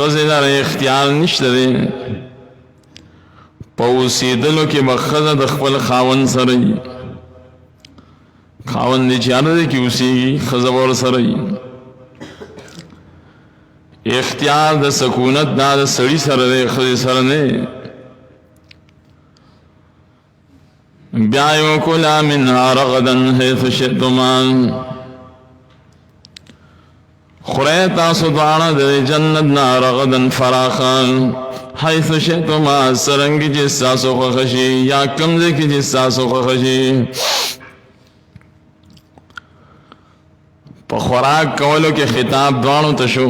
ښځې لره اختیار نشته دی په اوسېدلو کې به ښځه د خپل خاوند سره وي خاوند دی چې هر ځای کې اوسېږي ښځه به ورسره وي اختیار د سکونت دا د سړي سره دی ښځې سره نه بیا وکلا منها رغدا حیث شئتما خورئ تاسو دواړه د جنت نه رغدا فراخا حیث شئتما څرنګه چې ستاسو خوښه شي یا کوم ځای کې چې ستاسو خوښه شي په خوراک کولو کې خطاب دواړو ته شو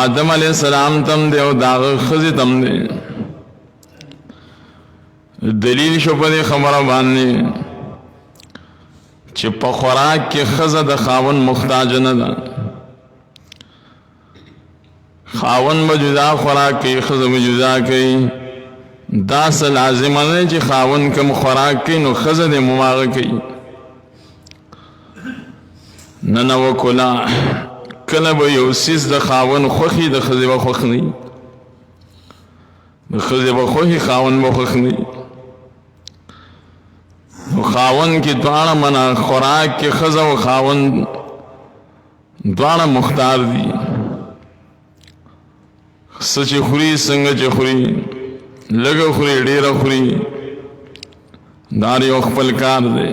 آدم علیہ السلام تم دی او داغه ښځې تم دی دلیل شو په دې خبره باندې چې په خوراک کې ښځه د خاوند محتاج نه ده خاوند به جدا خوراک کوي ښځه به جدا کوي دا څه لازمه نه چې خاوند کوم خوراک کوي نو ښځه دې مماغه کوي نه نه وکلا کله به یو څیز د خاوند خوښي د ښځې به خوښ نه وي د ښځې به خوښي خاوند به خوښ نه وي نو خاوند کې دواړه منه خوراک کې ښځه او خاوند دواړه مختار دي څه چې خوري څنګه چې خوري لږه خوري ډېره خوري دا یو خپل کار دی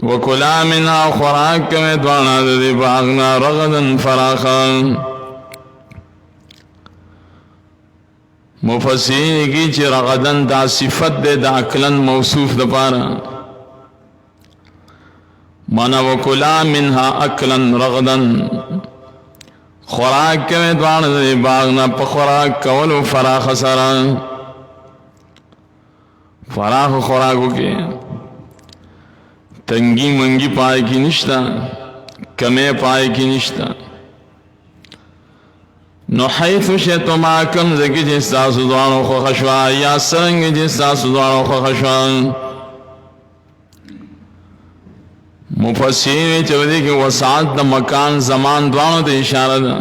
وکلا منها خوراک کوي دواړه د دې باغ نه رغدا فراخا مفسرین کی چې رغدن دا صفت ده د عقلن موصوف د پاره معنا وکلا منها اکلن رغدن خوراک کوي دواړه د باغ نه په خوراک کولو فراخ سره فراخ خوراکو کې تنگی منگی پای کی نشتا کمې پای کی نشتا نو حیث شئتما کم زکی چې ستاسو دواړو خوښه شوه یا څرنګه چې ستاسو دواړو خوښه شوه مفسرین چې ودې کې وسعت د مکان زمان دواړو ته اشاره ده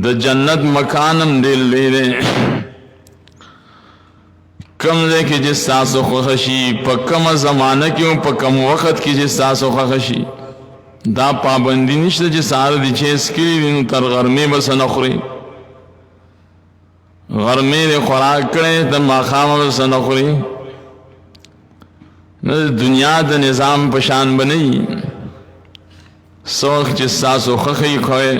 د جنت مکانم دل دی کم ځای کې چې ستاسو خوښه شي په کومه زمانه کې او په کوم وخت کې چې ستاسو خوښه شي دا پابندی نشته چې سهار دي چې اسکري دي نو تر غرمې به څه نه خوري غرمې دې خوراک کړی تر ماښامه به څه نه خوري نه د دنیا د نظام په شان به نه وي څه وخت چې ستاسو خوښه یې کوئ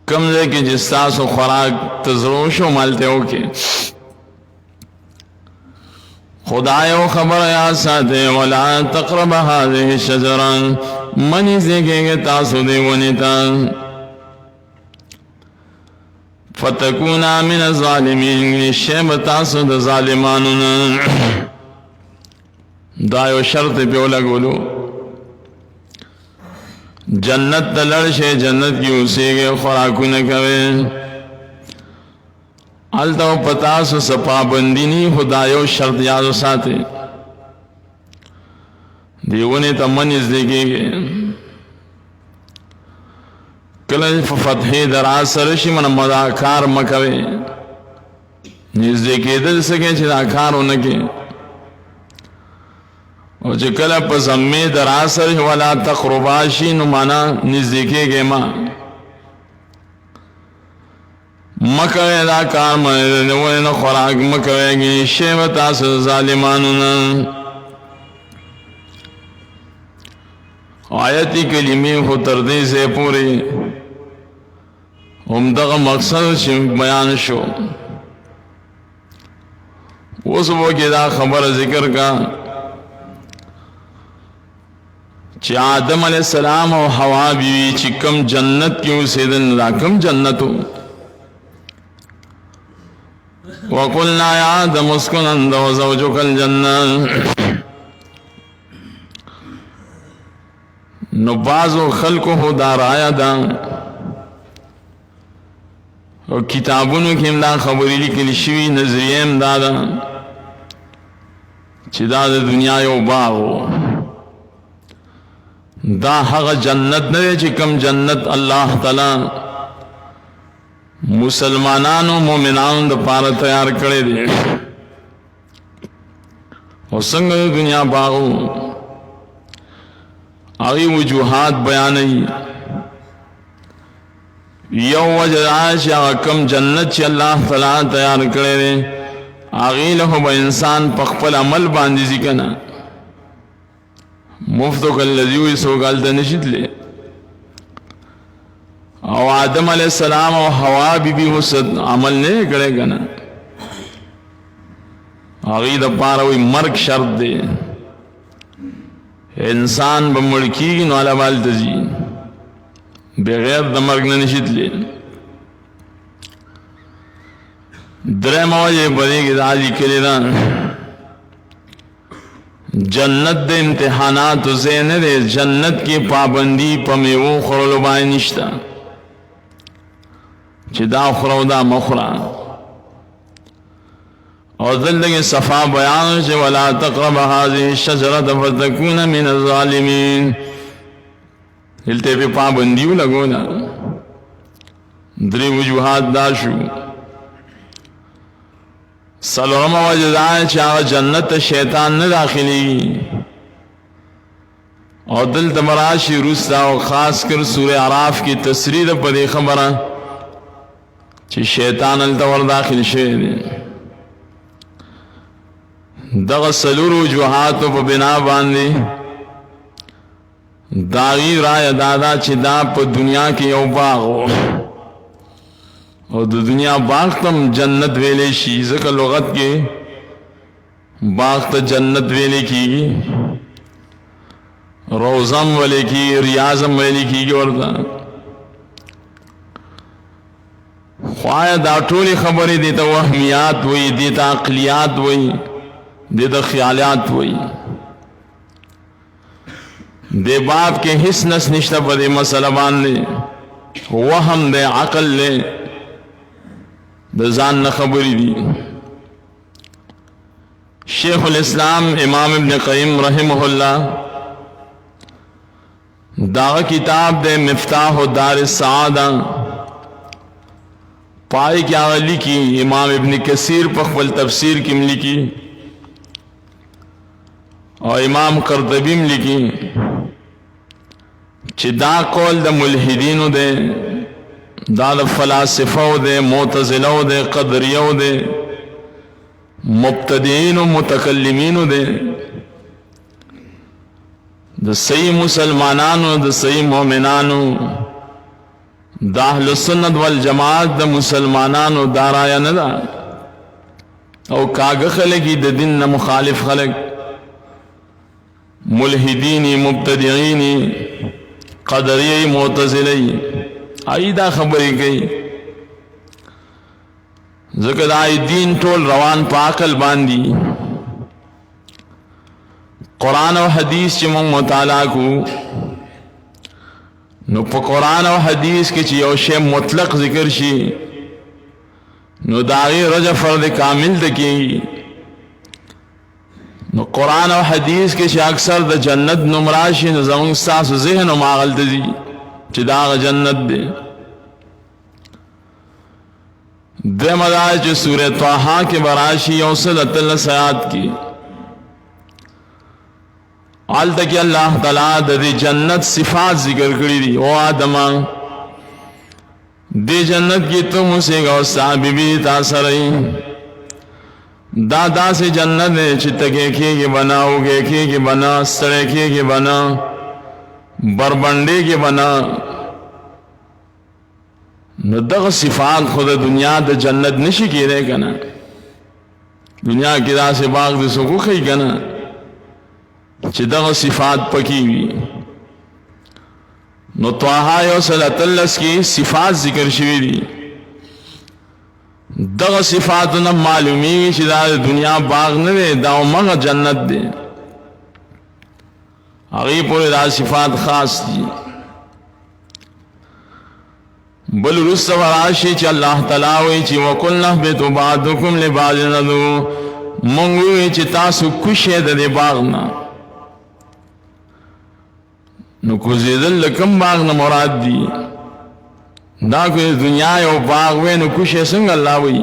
کوم ځای کې چې ستاسو خوراک ته زړه شو مالته وکړئ خدایو خبر یا ساته ولا تقرب هذه الشجره منی زګه تاسو دی ونیتا فتكونا من الظالمين شب تاسو د ظالمانو دا یو شرط په لګولو جنت دلړ شه جنت کې اوسېږي خوراکونه کوي التو پتاسو سپا بندینی خدایو شرط یادو ساتے دیونے تا من ازدگی گئے کلن فتحی در آسر شی من مداکار مکوے نزدگی دل سکے چی داکارو نکے او چی کلن پا زمی در آسر ولا تقرباشی نو مانا نزدگی گئے ما مکوے دا کار منی دا خوراک مکوے گی شیب تاس ظالمانونا آیتی کلمی خو تردی سے پوری ہم دغا مقصد چی بیان شو اس وہ کی دا خبر ذکر کا چی آدم علیہ السلام و حوا بیوی چی کم جنت کیوں سیدن دا کم جنتو وَقُلْنَا يَا آدَمُ اسْكُنْ أَنْتَ وَزَوْجُكَ الْجَنَّةَ نو بعضو خلقو خدا رایا دا او کتابونو کم دا خبری لکلی شوی نظریم دا دا چی دا دا دنیا یو باغو دا هغه جنت نه چې کوم جنت الله تعالی مسلمانانو مومنانو د پاره تیار کړی دی. او څنګه د دنیا باغو هغه وجوهات بیانوي. یو وجه چې هغه کوم جنت چې الله تعالی تیار کړی دی هغې له به انسان په خپل عمل باندې ځي که نه. مفتو کالذي وایي څوک هلته نشي تللی. او آدم علیہ السلام او حوا بی بی عمل نه کړی که نه. هغې دپاره وایي مرګ شرط دی. انسان به مړ کېږي نو هله به هلته ځي، بغیر د مرګ نه نشي تللی. درېیمه وجه یې په دې کې دا لیکلې ده جنت د امتحاناتو ځای نه دی. جنت کې پابندي په میوو خوړلو باندې نشته چې دا خوره او دا مه خوره. او دلته کې صفا بیان چې ولا تقرب هذه الشجرة فتكون من الظالمين. دلته په پابندي ولګوله. درې وجوهات دا شو. څلورمه وجه دا چې هغه جنت ته شیطان نه داخلېږي. او دلته به راشي وروسته او خاص کر سورې اعراف کې تصریح ده په دې خبره چې شیطان هلته ور داخل شوی دی. دغه څلور وجوهاتو په بنا باندې د هغې رایه دا ده چې دا په دنیا کې یو باغ و او د دنیا باغ ته جنت ویلی شي. ځکه لغت کې باغ ته جنت ویلی کېږي، روزم ویلی کېږي، ریاضم ویلی کېږي ورته. خو آیا دا ټولې خبرې دې ته وهمیات وایي، دې ته عقلیات وایي، دې ته خیالات وایي؟ دې باب کې هیڅ نس نشته په دې مسله باندې. وهم دی، عقل دی، د ځان نه خبرې دي. شیخ الاسلام امام ابن قیم رحمه الله داغه کتاب د مفتاح دار السعاده پای کې هغه لیکي، امام ابن کثیر په خپل تفسیر کې لیکي او امام قرطبی لیکي چې دا قول د ملحدینو دی، دا د فلاسفو دی، معتزلو دی، قدریو دی، مبتدعین و متکلمینو دی. د صحیح مسلمانانو، د صحیح مومنانو، د اهل سنت والجماعت د مسلمانانو دا رایه نه ده. او کاږه خلک د دین نه مخالف خلک، ملحدینی، مبتدعینی، قدریی، معتزلی، ای دا خبرې کوي. ځکه دا دین ټول روان په عقل باندې. قرآن او حدیث چې موږ مطالعه کوو نو په قرآن او حدیث کې چې یو شی مطلق ذکر شي نو د هغې رجع فرد کامل ده کېږي. نو قرآن او حدیث کې چې اکثر د جنت نوم راشي نو زموږ ستاسو ذهن هم هغلته ځي چې دا هغه جنت دی. دویمه دا چې سورې طه کې به راشي 113 آیات کې هلته کې الله تعالی د دې جنت صفات ذکر کړي دي. او آدمه دې جنت کې تم اوسېږه او ستا بیبي تا سره یې. دا داسې جنت دی چې تږی کېږي به نه، اوږی کېږي به نه، ستړی کېږي به نه، بربنډېږي به نه. نو دغه صفات خو د دنیا د جنت نشي کېدی که نه. دنیا کې داسې باغ د څوک وښیي که نه چې دغه صفات پکې وي. نو طه 113 کې صفات ذکر شوي دي. دغه صفاتونه معلومیږي چې دا د دنیا باغ نه دی، دا همغه جنت دی. هغې پورې دا صفات خاص دي. بل وروسته به راشي چې الله تعالی وایي چې وقلنا اهبطوا بعضکم لبعض عدو. مونږ ووایو چې تاسو کوشئ د دې باغ نه. نو کوزیدل لکم باغ نه مراد دی دا کوئی دنیا یو باغ وی نو کوشی سنگ اللہ وی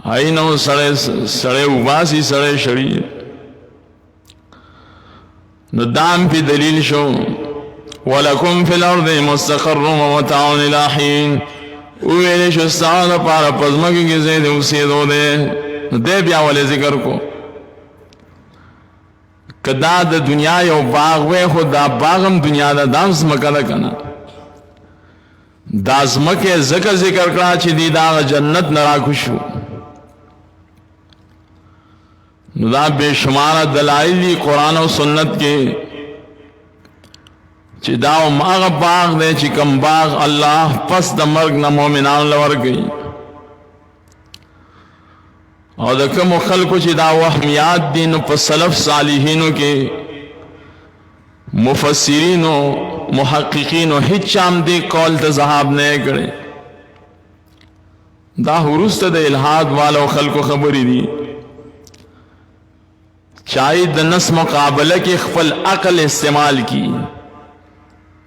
آئی نو سڑے اوباسی سڑے شڑی نو دام پی دلیل شو وَلَكُمْ فِي الْأَرْضِ مُسْتَقَرٌّ وَمَتَاعٌ إِلَىٰ حِينٍ اویلی شو استعاد پارا پزمکی کی زید اسیدو دے نو دے بیا والے ذکر کو کدا دا دنیا یو باغ وی خود دا باغم دنیا دا دام زمکا دا کنا دا زمکے ذکر کرا چی دی دا جنت نراکشو نو دا بے شمارہ دلائل دی قرآن و سنت کے چی داو ماغ باغ دے چی کم باغ اللہ پس دا مرگ نا مومنان لور گئی اور دا کم خلقو چی دا وحمیات دی نو پس سلف صالحینو کے مفسرینو محققینو ہیچ چام دے قول تا ذہاب نئے کرے دا حروست دا الہاد والا خلقو خبری دی چاہی دا نس مقابلہ کی خفل عقل استعمال کی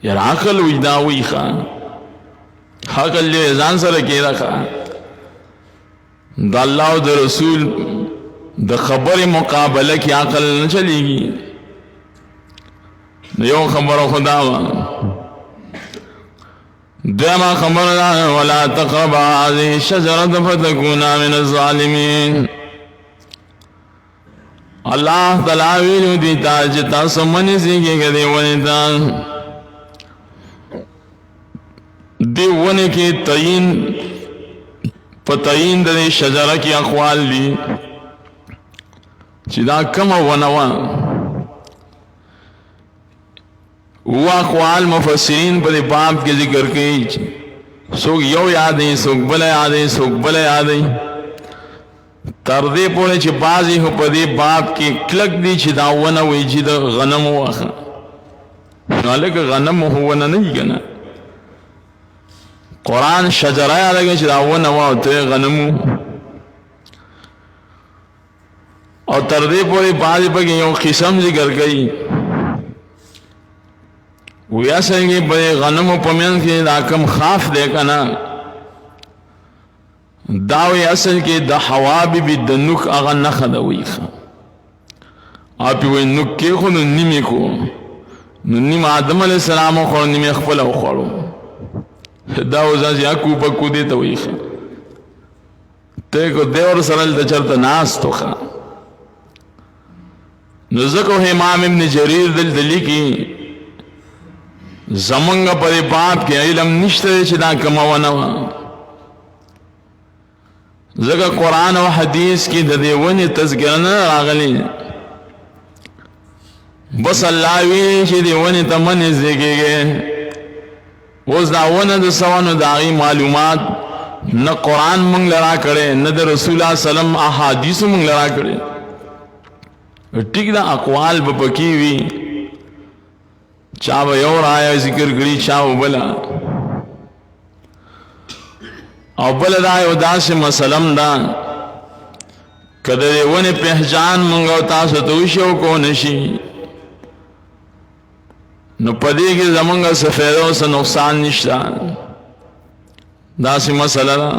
یار عقل وجداوی خواہ عقل جو ازان سر کی رکھا دا اللہ و دا رسول دا خبر مقابلہ کی عقل نہ چلے گی یو خبر خدا دیما خبر دا ولا تقرب هذه الشجرة فتكونا من الظالمين اللہ تلاویلو دیتا جتا سمنی سیکھے گا دیوانیتا دیوانے کی تعین دی شجرہ کی اقوال دی چیدہ کم ونوا وہ اقوال مفسرین پر باب کے ذکر کی سوک یو یادیں سوک بلا یادیں سوک بلا یادیں تردے پونے چی بازی ہو پا دے باب کی کلک دی چی داونا وی چی دا غنم واخا نالک غنم ہونا نہیں کنا قرآن شجرہ آلگا چی داونا واتے غنمو اور تردے پونے بازی پا کی یو قسم ذکر گئی وی ایسا کہ بڑے غنم و پمین کی داکم خاف دے کنا داوی اصل کے دا حوابی بی دا نک آغا نخدوی خوا آپی وی نک کے خود نیمی کو نیم آدم علیہ السلام خور نیم اخفل خورو داو زاز یا کوپا کو دیتا وی خوا تے کو دیور سرل تا چرتا ناس تو خوا نزکو امام ابن جریر دل دلی کی زمنگا پر باب کے علم نشتے چدا کماونوا زکا قرآن و حدیث کی ددیونی تذکرنا راغلی بس اللہ وی چی دیونی تمنی زیگے گئے وز داونا دا سوانو داغی معلومات نہ قرآن منگ لرا کرے نہ دا رسول اللہ صلی اللہ علیہ وسلم احادیث منگ لرا کرے ٹھیک دا اقوال بپکی وی چاو یور آیا ذکر کری چاو بلا او بلا دا یو دا سے مسلم دا کدر ون پہچان منگو تاسو توشو کو نشی نو پدی کی زمانگا سفیدو سے نقصان نشتا دا سے مسئلہ دا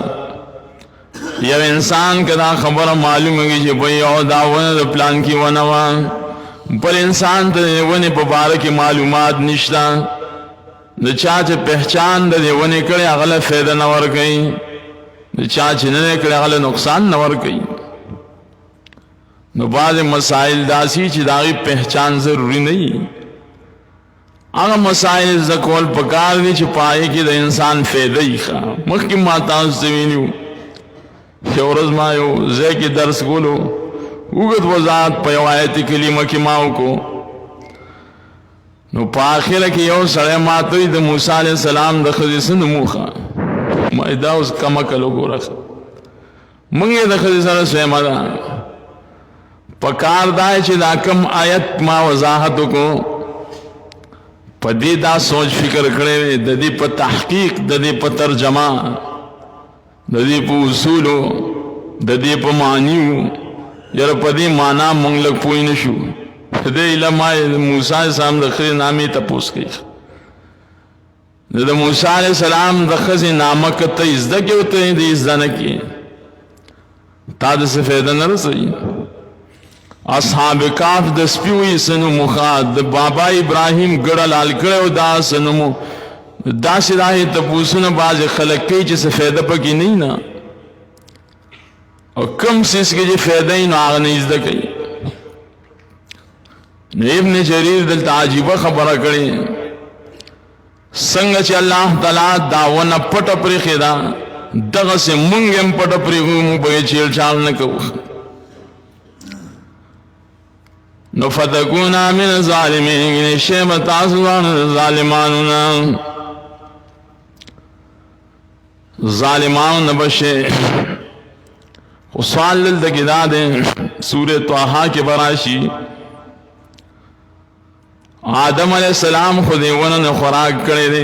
یو انسان کدا خبر معلوم ہوگی جی بھئی او دا ون دا پلان کی ونوان پر انسان تا ونی پا بارکی معلومات نشتا دا چاچے پہچان دا ونی کڑے اغلا فیدہ نور کئی دا چاچے ننے کڑے اغلا نقصان نور کئی نو بعض مسائل داسی چی داغی پہچان ضروری نہیں اگا مسائل زکول پکار دی چی پائے کی دا انسان فیدہ ہی خواہ مخیم ماتاز زمینیو شورز مایو زی کی درس گولو اوگت وزاد پا یو آیتی کلیمہ کی ماو کو نو پا آخر کی یو سڑے ماتوی دا موسیٰ علیہ السلام دا خزیسن موخا مائدہ اس کمکلو گو رکھا منگی دا خزیسن سویمہ دا پکار دائے چی دا کم آیت ما وضاحتو کو پا دی دا سوچ فکر کرے دا دی پا تحقیق دا دی پا ترجمہ دا دی پا اصولو دا دی پا معنیو یار پا دی مانا منگ لگ پوئی نشو دې علماء موسی علیہ السلام د خې نامې تپوس کوي د موسی علیہ السلام د خې نامه کته زده کې وته دې زده نه کې تا د څه فائدہ نه رسېږي اصحاب کاف د سپیوي سنو مخاد د بابا ابراهیم ګړه لال کړو دا سنمو دا سره ته پوسونه باز خلک کې چې څه فائدہ پکې نه نه او کم سیس کې چې فائدہ یې نه غنې زده کوي ابن جریر دلته عجیبه خبره کړي څنګه چې الله تعالی داونه پټ پرې خدا دغه سه مونږ هم پټ پرې مو به چیل چال نه کوو نو فتكونا من الظالمين شيما تعصبان ظالماننا ظالمان نبشے سوال للدقیدہ دیں سورہ طه کے براشی آدم علیہ السلام خودی ونن خوراک کرے دے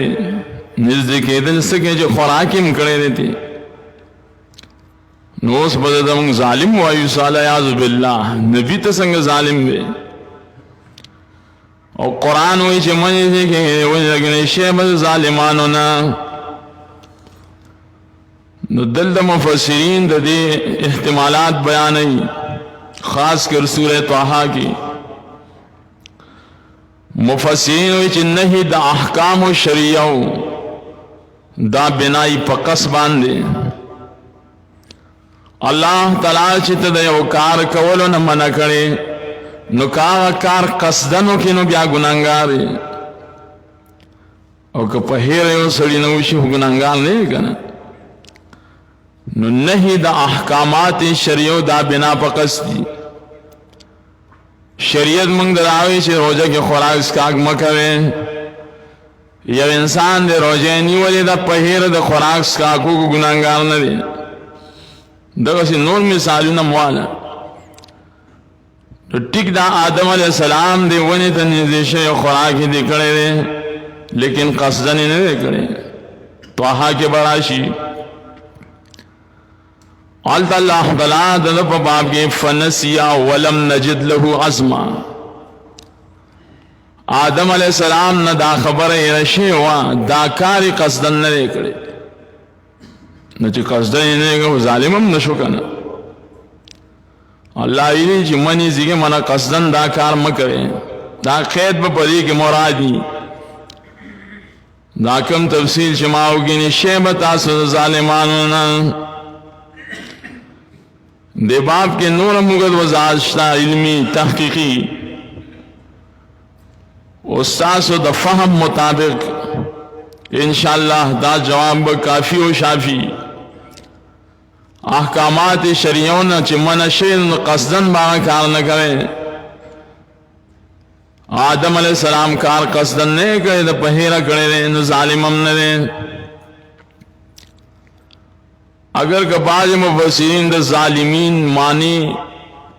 نزدیکی دل سکے جو خوراکیم کرے دے تھی نوس بددم ظالم وایو سالا یعظ باللہ نبی تسنگ ظالم دے اور قرآن وی چه منی دے کہ وی لگنے شیبت ظالمانونا نو دل دا مفسرین دا دے احتمالات بیانی خاص کر سورہ طه کی مفسرین وی چه نہیں دا احکام و شریعو دا بنائی پا قصبان دے اللہ تعالی چه تا دا یو کار کولو نمانا کرے نو کار قصدنو کی نو بیا گناہگاری او که پہیر یو سڑی نوشی ہو گناہگار نہیں کنا نو نہیں دا احکامات شریعو دا بنا پا قصدی شریعت منگ دراوی چه روجہ کی خوراک سکاک مکوے یو انسان دے روجہ نیولی دا پہیر دا خوراک سکاکو کو گناہگار نہ دے دغسی نور مثالو نموالا تو ٹک دا آدم علیہ السلام دے ونی تا نزیشہ یا خوراکی دے کڑے دے لیکن قصدنی نہیں دے کڑے طه کے براشی قالت اللہ تعالیٰ دلپ باب کے فنسیا ولم نجد له عزما آدم علیہ السلام نہ دا خبر رشی ہوا دا کاری قصدن نہ دے کڑے نہ چی قصدن نہیں گا ظالمم نشو کنا اللہ علی چی منی زیگے منا قصدن دا کار مکرے دا قید پا پدی کے مرادی دا کم تفصیل شماؤ کی نشیبت آسد ظالمانونا دے باب کے نور مگد وزاشتہ علمی تحقیقی استاذ دا فہم مطابق انشاءاللہ دا جواب کافی و شافی احکامات شریعون چی منشین قصدن باغا کار نہ کرے آدم علیہ السلام کار قصدن نہیں کرے دا پہیرہ کرے دے نو ظالمم نہ دے اگر کہ بعض مفسرین دا ظالمین معنی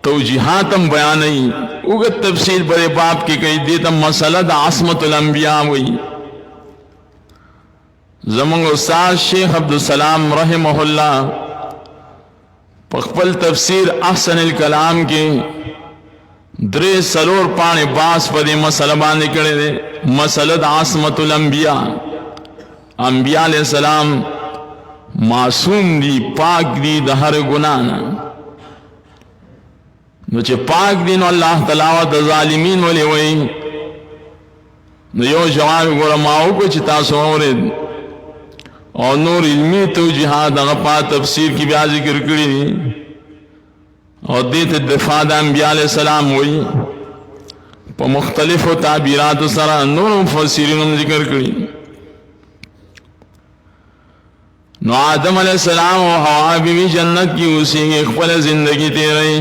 توجیحاتم بیان نہیں اگر تفسیر بڑے باپ کی کئی دیتا مسئلہ دا عصمت الانبیاء ہوئی زمان استاذ شیخ عبدالسلام رحمہ اللہ پخپل تفسیر احسن الکلام کی درے سلور پانے باس پدے مسئلہ باندے کرے دے مسئلہ دا عصمت الانبیاء انبیاء علیہ السلام معصوم دی پاک دی دا ہر گناہنا نو چے پاک دی نو اللہ تعالی دا ظالمین ولی وی نو یو جواب گورا ماؤ کو چتا سورد اور نور علمی توجیحات اغپا تفسیر کی بیا ذکر کری اور دیت دفاع دا انبیاء علیہ السلام ہوئی پا مختلف و تعبیرات سرا نور مفسرین ذکر کری نو آدم علیہ السلام و حوا بی جنت کی اسی کی اخبر زندگی تیرے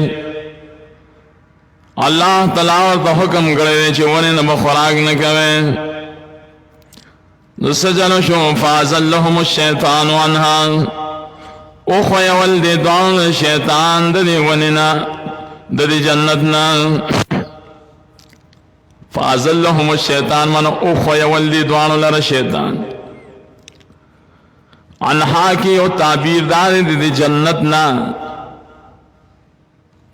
اللہ تعالیٰ تا حکم کرے چونے نبا خوراک نکوے نسجنشو فازلهم الشیطان عنها اخوی والدی دون شیطان ددی وننا ددی جنتنا فازلهم الشیطان من اخوی والدی دون لر شیطان عنها کی او تعبیر دار دی جنتنا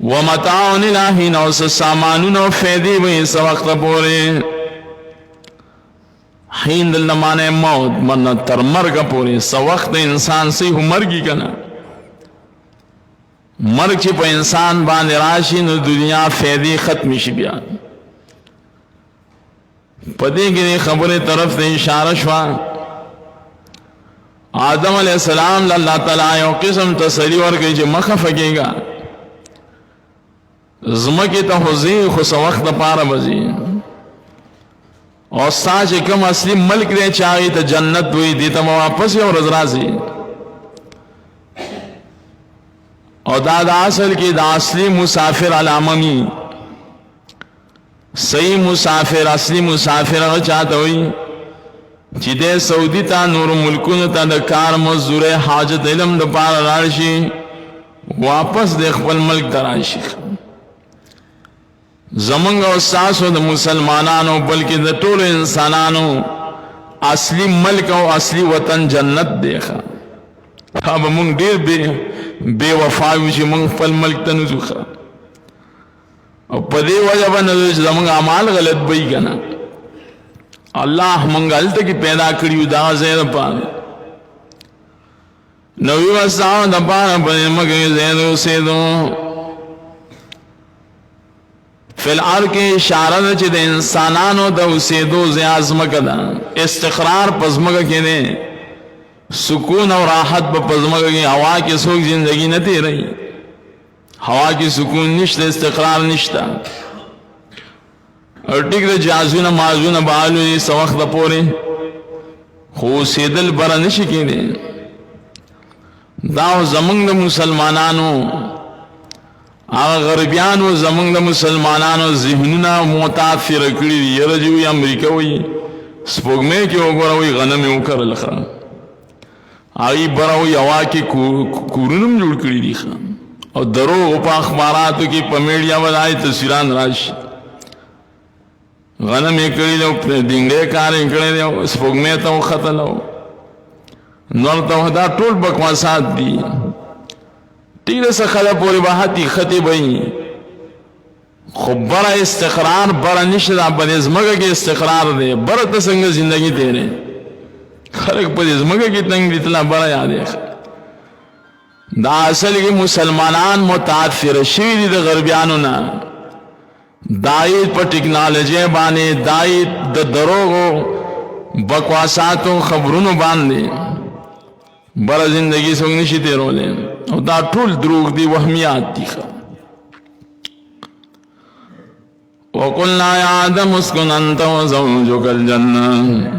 ومتاع الہین او سامانون او فیدی وی سوقت پوری حین دل مانے موت من تر مرگ پوری سوقت انسان سی ہو مرگی کنا مرگ چی پا انسان باندې راشی نو دنیا فیدی ختمی شی بیا پدی گری خبر طرف تے اشارہ شوا آدم علیہ السلام اللہ تعالی یو قسم تسلی ورکی چی مخفگی گا زمکی تا خوزی خوص وقت پارا بزی اور ساچ کم اصلی ملک دے چاہی تا جنت ہوئی دیتا واپس یا رز رازی اور دا اصل کی دا اصلی مسافر علاممی صحیح مسافر اصلی مسافر اگر چاہتا ہوئی چی دے سعودی تا نور ملکون تا دا کار مزدور حاجت علم دا پارا راشی واپس دے خپل ملک تراشی زمنگ و ساسو دا مسلمانانو بلکہ دا طول انسانانو اصلی ملک و اصلی وطن جنت دیکھا اب منگ دیر بے وفاوی چی منگ پل ملک تنزو خوا اور پدے وجہ بنا زمنگ عمال غلط بئی کنا اللہ منگ علتا کی پیدا کریو دا زید پا نوی وستاو دا پانا پدے مگی زیدو سیدو فی الار کے اشارہ چی دا انسانانو دا اسیدو زیازمک دا استقرار پزمک کے دے سکون اور راحت پا پزمک کی ہوا کی سوک زندگی نتی رہی ہوا کی سکون نشتا استقرار نشتا اور ٹک دا جازون مازون بالو دی سوقت پوری خو سیدل برا نشی کے دے داو زمنگ دا مسلمانانو آغا غربیانو زمنگ دا مسلمانانو ذہننا متاثر کری دی یرجوی امریکہ وی سپوگمے کی وگورا وی غنمی اوکر لخا آئی برا وی ہوا کی کورنم جوڑ کری دی خوا اور دروغ پا اخباراتو کی پا میڈیا ودائی تصویران راش غنمی کری دی دنگلے کاری کری دی سپوگمے تا خطلو نور تا دا ٹول بکواسات دی تیرے سے خدا پوری باہتی خطی بئی خوب برا استقرار برا نشدہ پر ازمگا کی استقرار دے برا تسنگ زندگی تیرے خلق پر ازمگا کی تنگ دیتلا برا یادے دا اصل کی مسلمانان متاثر شوی دی دا غربیانونا دائید پر ٹکنالوجی بانے دائید دا دروغو بکواساتو خبرونو باندے برا زندگی سوک نشی تیرو لے اور دا ٹھول دروغ دی وہمیات دی خوا وَقُلْنَا يَا آدَمُ اسْكُنْ أَنْتَ وَزَوْجُكَ الْجَنَّةَ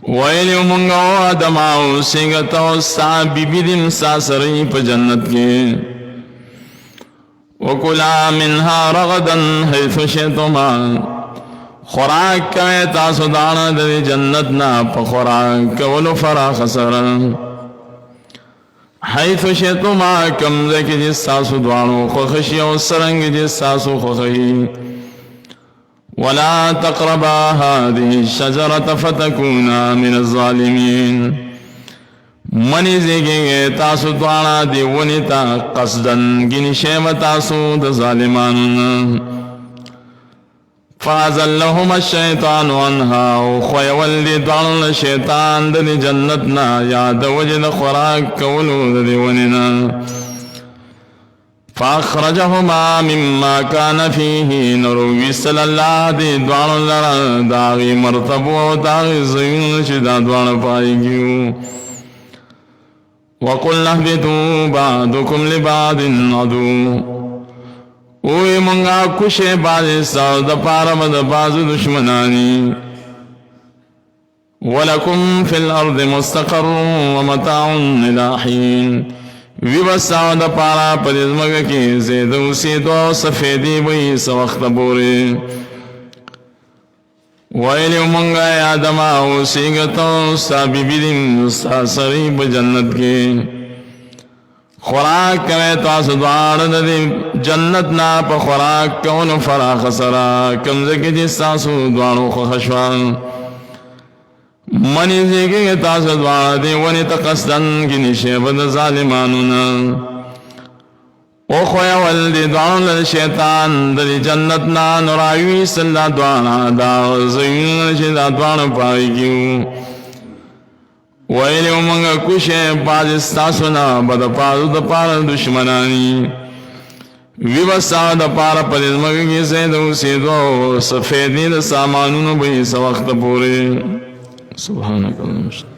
وَإِلِيُ مُنْغَوْ آدَمَاؤُ سِنگَتَوْ سَا بِبِدِمْ سَا سَرِي پا جنت کے وَقُلَا مِنْهَا رَغَدًا حَيْثُ شِئْتُمَا خوراک کوئے تاسو دانا دے جنتنا پا خوراک کولو فراخ سرن حیث شئتما کمزے کی جس ساسو دوانو خوخشی و سرنگ جس ساسو خوخی ولا تقربا هذه الشجرة فتكونا من الظالمین منی زیگے گے تاسو دوانا دیونی تا قصدن گنی شیب تاسو دا ظالمانون فازلہم الشیطان عنہا وخویول دی دوان شیطان دی جنتنا یاد وجد خوراک کولو دی وننا فاخرجہما مما کان فیہی نروی صلی اللہ دی دوان لرا داغی مرتبو داغی زیون چدا دوان پائی گیو وقلنا اہبتو بعدکم لبعد عدو اوی منگا کشے بازی ساو دا پارا با دا بازو دشمنانی وَلَكُمْ فِي الْأَرْضِ مُسْتَقَرٌ وَمَتَاعٌ إِلَىٰ حِينٍ وی بساو دا پارا پا دزمگا کی زیدو سیدو سفیدی بئی سوخت بوری وَإِلِو منگا آدماؤ سیگتو سابی بیدیم ساسری بجنت کی خوراک کوئے تاسو دوار دی جنت نا پا خوراک کونو فراخ سرا کمزکی جس تاسو دوارو خوشوان منی زیگی تاسو دوار دی ونی تقصدن کی نشیب دا ظالمانونا او خویا ولدی دوان شیطان دلی جنتنا نراوی سلا دوانا دا زوین چه دا دوان پاگیو ویلی امنگا کشه پازستاسونا بدا پازو دا پارا دشمنانی وی بسا دا پارا پدیزمگی کی سیدو سیدو سفیدی دا سامانونو بی سوقت پوری سبحانک اللہم